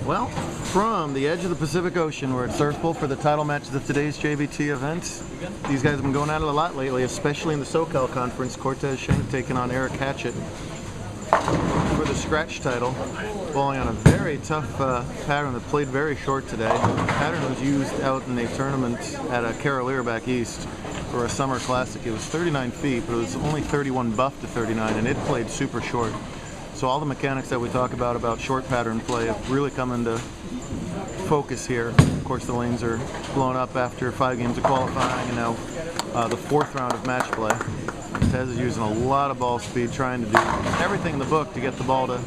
Well, from the edge of the Pacific Ocean, we're at Surf Bowl for the title match of today's JBT event. These guys have been going at it a lot lately, especially in the SoCal conference. Cortez Schenck taking on Hatchett for the scratch title, falling on a very tough pattern that played very short today. The pattern was used out in a tournament at a Carolier back east for a summer classic. It was 39 feet, but it was only 31 buff to 39, and it played super short. So all the mechanics that we talk about short pattern play have really come into focus here. Of course, the lanes are blown up after 5 games of qualifying, and now the 4th round of match play. Cortez is using a lot of ball speed, trying to do everything in the book to get the ball to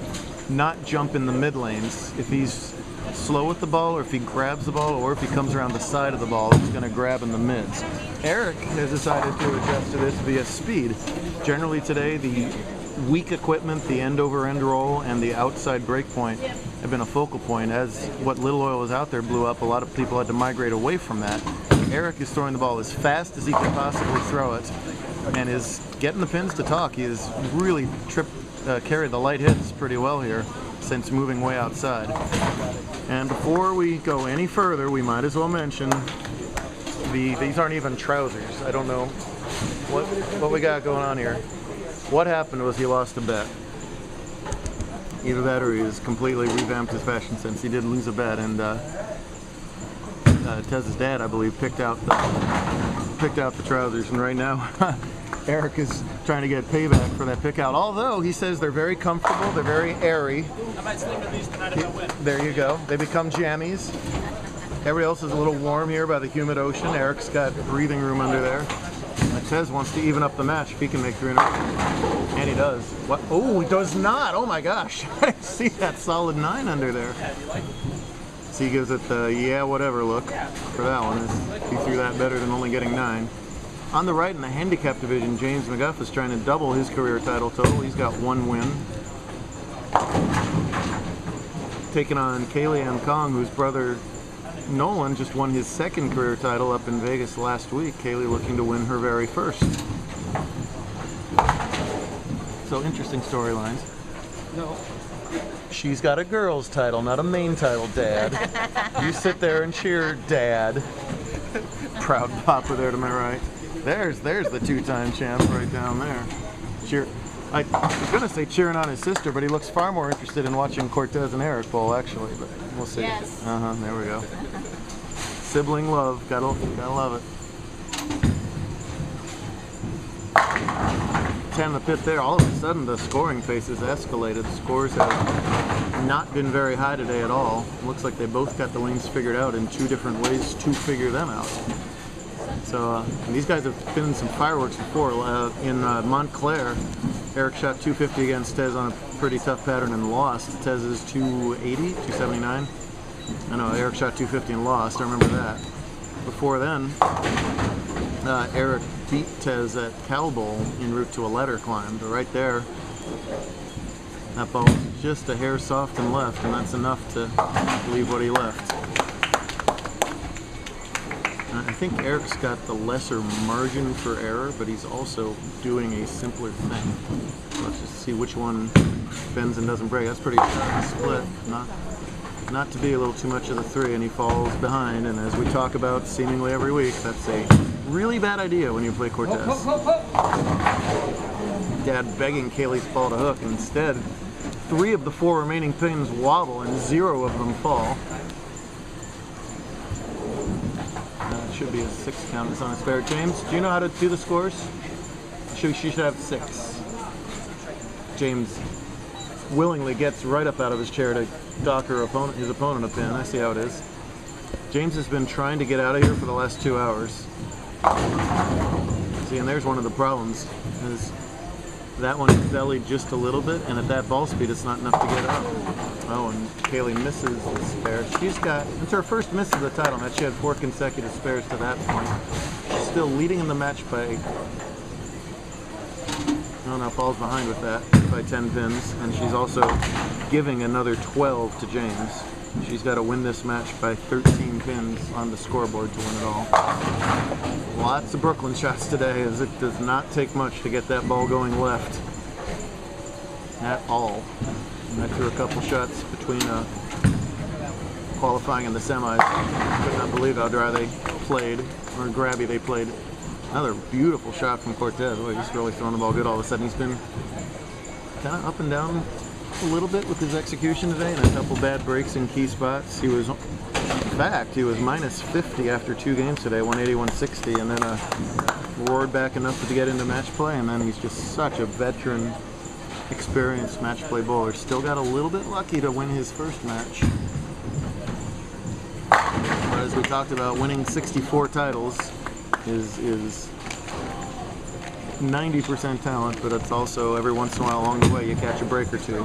not jump in the mid lanes. If he's slow with the ball, or if he grabs the ball, or if he comes around the side of the ball, he's going to grab in the mids. Eric has decided to adjust to this via speed. Generally today, the weak equipment, the end-over-end roll, and the outside break point have been a focal point. As what little oil was out there blew up, a lot of people had to migrate away from that. Eric is throwing the ball as fast as he can possibly throw it, and is getting the pins to talk. He has really carried the light hits pretty well here since moving way outside. And before we go any further, we might as well mention these aren't even trousers. I don't know what we got going on here. What happened was he lost a bet. Either that or he has completely revamped his fashion sense. He did lose a bet, and Tez's dad, I believe, picked out the trousers, and right now Eric is trying to get payback for that pick out. Although he says they're very comfortable, they're very airy. I might sleep with these tonight if I win. There you go. They become jammies. Everybody else is a little warm here by the humid ocean. Eric's got breathing room under there. Tez wants to even up the match if he can make 300. And he does. What? Oh, he does not. Oh my gosh. I see that solid 9 under there. So he gives it the yeah, whatever look for that one. He threw that better than only getting 9. On the right in the handicap division, James McGough is trying to double his career title total. He's got 1 win. Taking on Kaylee Am-Khong, whose brother Nolan just won his 2nd career title up in Vegas last week. Kaylee looking to win her very first. So interesting storylines. No. She's got a girls title, not a main title, Dad. You sit there and cheer, Dad. Proud papa there to my right. There's the 2-time champ right down there. Cheer. I was going to say cheering on his sister, but he looks far more interested in watching Cortez and Eric bowl, actually. But we'll see. Yes. There we go. Sibling love. Gotta love it. 10 in the pit there. All of a sudden, the scoring pace has escalated. The scores have not been very high today at all. Looks like they both got the lanes figured out in 2 different ways to figure them out. So these guys have been in some fireworks before. In Montclair, Eric shot 250 against Tez on a pretty tough pattern and lost. Tez is 280, 279. I know, Eric shot 250 and lost. I remember that. Before then, Eric beat Tez at Cal Bowl en route to a ladder climb. But right there, that ball was just a hair soft and left, and that's enough to leave what he left. I think Eric's got the lesser margin for error, but he's also doing a simpler thing. Let's just see which one bends and doesn't break. That's pretty split. Not to be a little too much of the 3, and he falls behind. And as we talk about seemingly every week, that's a really bad idea when you play Cortez. Dad begging Kaylee's ball to hook. Instead, 3 of the 4 remaining pins wobble and 0 of them fall. Should be a 6 count. It's on his fair. James, do you know how to do the scores? She should have 6. James willingly gets right up out of his chair to dock his opponent a pin. I see how it is. James has been trying to get out of here for the last 2 hours. See, and there's one of the problems. Is that one is bellied just a little bit, and at that ball speed, it's not enough to get up. Oh, and Kaylee misses the spare. It's her first miss of the title match. She had 4 consecutive spares to that point. She's still leading in the match by, falls behind with that by 10 pins, and she's also giving another 12 to James. She's got to win this match by 13 pins on the scoreboard to win it all. Lots of Brooklyn shots today, as it does not take much to get that ball going left at all. And I threw a couple shots between qualifying in the semis. Could not believe how dry they played, or grabby they played. Another beautiful shot from Cortez. Boy, he's really throwing the ball good all of a sudden. He's been kind of up and down a little bit with his execution today, and a couple bad breaks in key spots. He was, in fact, he was minus 50 after 2 games today, 180, 160, and then roared back enough to get into match play, and then he's just such a veteran, experienced match play bowler. Still got a little bit lucky to win his first match. But as we talked about, winning 64 titles is 90% talent, but it's also every once in a while along the way you catch a break or two.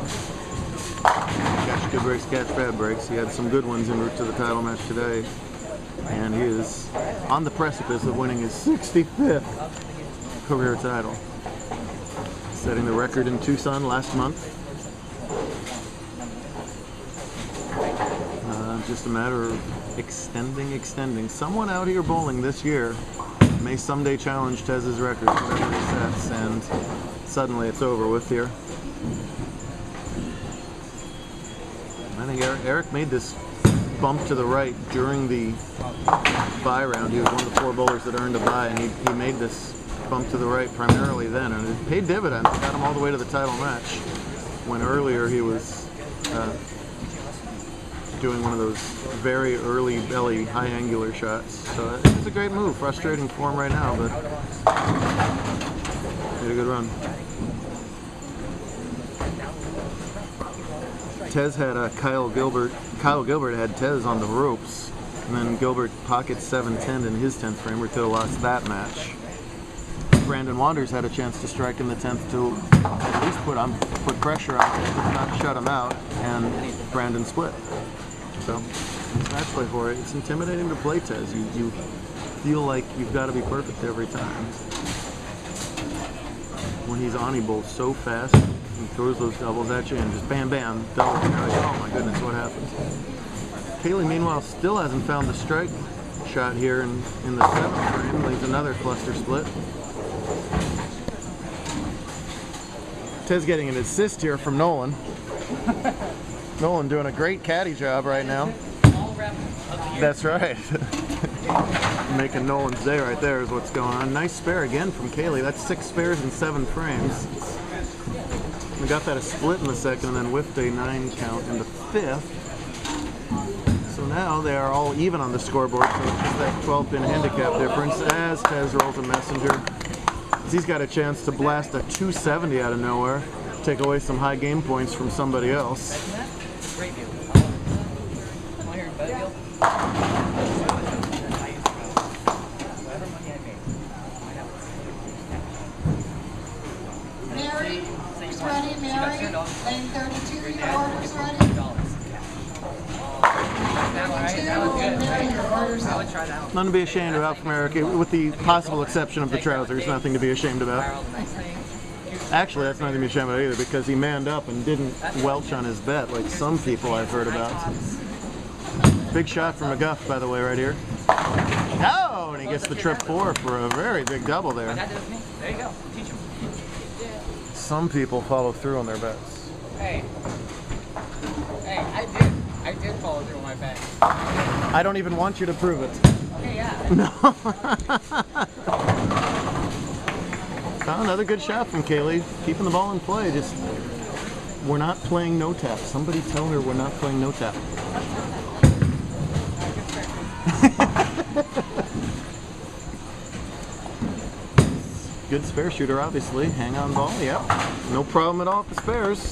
Catch good breaks, catch bad breaks. He had some good ones en route to the title match today, and he is on the precipice of winning his 65th career title, setting the record in Tucson last month. Just a matter of extending. Someone out here bowling this year may someday challenge Tez's record, whatever he sets, and suddenly it's over with here. I think Eric made this bump to the right during the bye round. He was one of the 4 bowlers that earned a bye, and he made this bump to the right primarily then, and it paid dividends. It got him all the way to the title match, when earlier he was doing one of those very early belly high angular shots. So it's a great move. Frustrating for him right now, but made a good run. Tez had Kyle Gilbert had Tez on the ropes, and then Gilbert pocket 7-10 in his 10th frame. We could have lost that match. Brandon Wanders had a chance to strike in the 10th to at least put pressure on him, if not shut him out, and Brandon split. So it's match play for it. It's intimidating to play Tez. You feel like you've got to be perfect every time. When he's on, he bowls so fast. He throws those doubles at you and just bam, bam, double. And you're like, oh my goodness, what happened? Kaylee, meanwhile, still hasn't found the strike shot here in the 7th frame. Leaves another cluster split. Tez getting an assist here from Nolan. Nolan doing a great caddy job right now. That's right. Making Nolan's day right there is what's going on. Nice spare again from Kaylee. That's 6 spares in 7 frames. We got that a split in the 2nd and then whiffed a 9 count in the 5th. So now they are all even on the scoreboard, so it's just that 12-pin handicap difference as Tez rolls a messenger. He's got a chance to blast a 270 out of nowhere, take away some high game points from somebody else. Great view. Want to hear a better deal? Mary, who's ready? Mary, lane 32, your order's ready? That was good. I would try that one. Nothing to be ashamed about from Eric, with the possible exception of the trousers. Nothing to be ashamed about. Actually, that's nothing to be ashamed about either, because he manned up and didn't welch on his bet like some people I've heard about. Big shot from McGough, by the way, right here. Oh, and he gets the trip 4 for a very big double there. There you go. Teach him. Some people follow through on their bets. Hey, I did follow through on my bet. I don't even want you to prove it. Okay, yeah. No. Oh, another good shot from Kaylee. Keeping the ball in play. Just, we're not playing no tap. Somebody tell her we're not playing no tap. Good spare shooter, obviously. Hang on ball, yep. No problem at all with the spares.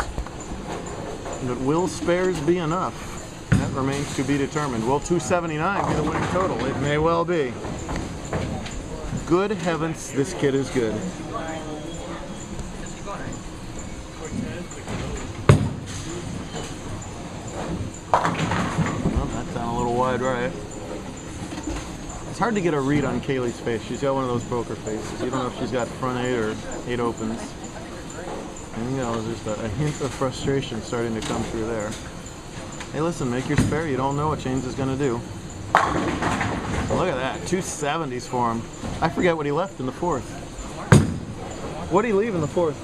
But will spares be enough? That remains to be determined. Will 279 be the winning total? It may well be. Good heavens, this kid is good. Well, that's down a little wide right. It's hard to get a read on Kaylee's face. She's got one of those poker faces. You don't know if she's got front 8 or 8 opens. And you know, there's just a hint of frustration starting to come through there. Hey, listen, make your spare. You don't know what James is going to do. Look at that, 270s for him. I forget what he left in the 4th. What did he leave in the 4th?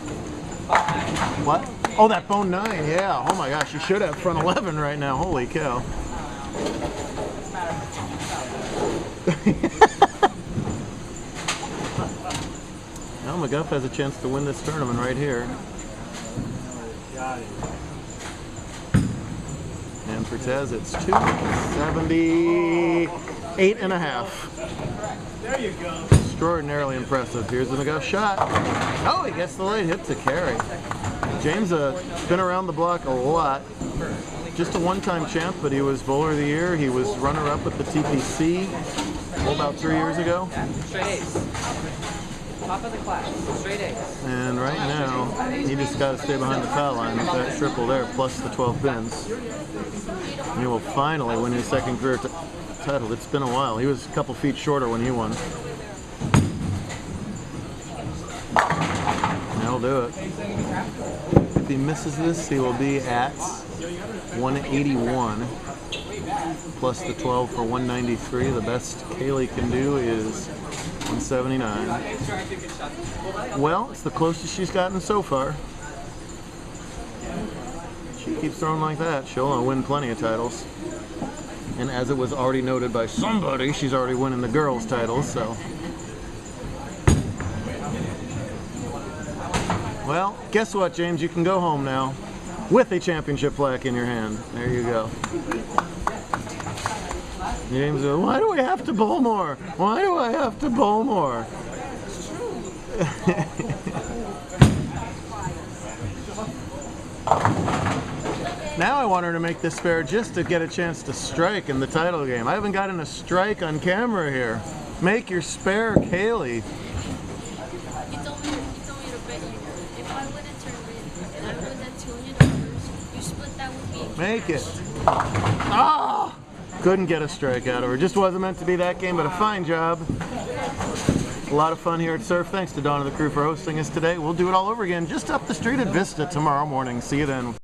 What? Oh, that bone 9, yeah. Oh my gosh, you should have front 11 right now. Holy cow. Now McGough has a chance to win this tournament right here. And Cortez, it's 278.5. There you go. Extraordinarily impressive. Here's the McGough shot. Oh, he gets the late hit to carry. James been around the block a lot. Just a one-time champ, but he was bowler of the year. He was runner-up at the TPC about 3 years ago. Straight A's. Top of the class. Straight A's. And right now, he just got to stay behind the foul line with that triple there, plus the 12 pins. And he will finally win his second career title. It's been a while. He was a couple feet shorter when he won. That'll do it. If he misses this, he will be at 181 plus the 12 for 193. The best Kaylee can do is 179. Well, it's the closest she's gotten so far. She keeps throwing like that, she'll win plenty of titles. And as it was already noted by somebody, she's already winning the girls' titles, so. Well, guess what, James? You can go home now with a championship plaque in your hand. There you go. James goes, why do we have to bowl more? Why do I have to bowl more? Now I want her to make this spare just to get a chance to strike in the title game. I haven't gotten a strike on camera here. Make your spare, Kaylee. He told me to bet you. If I win a tournament and I win that $200, you split that with me. Make it. Ah! Couldn't get a strike out of her. Just wasn't meant to be that game, but a fine job. A lot of fun here at Surf. Thanks to Dawn and the crew for hosting us today. We'll do it all over again just up the street at Vista tomorrow morning. See you then.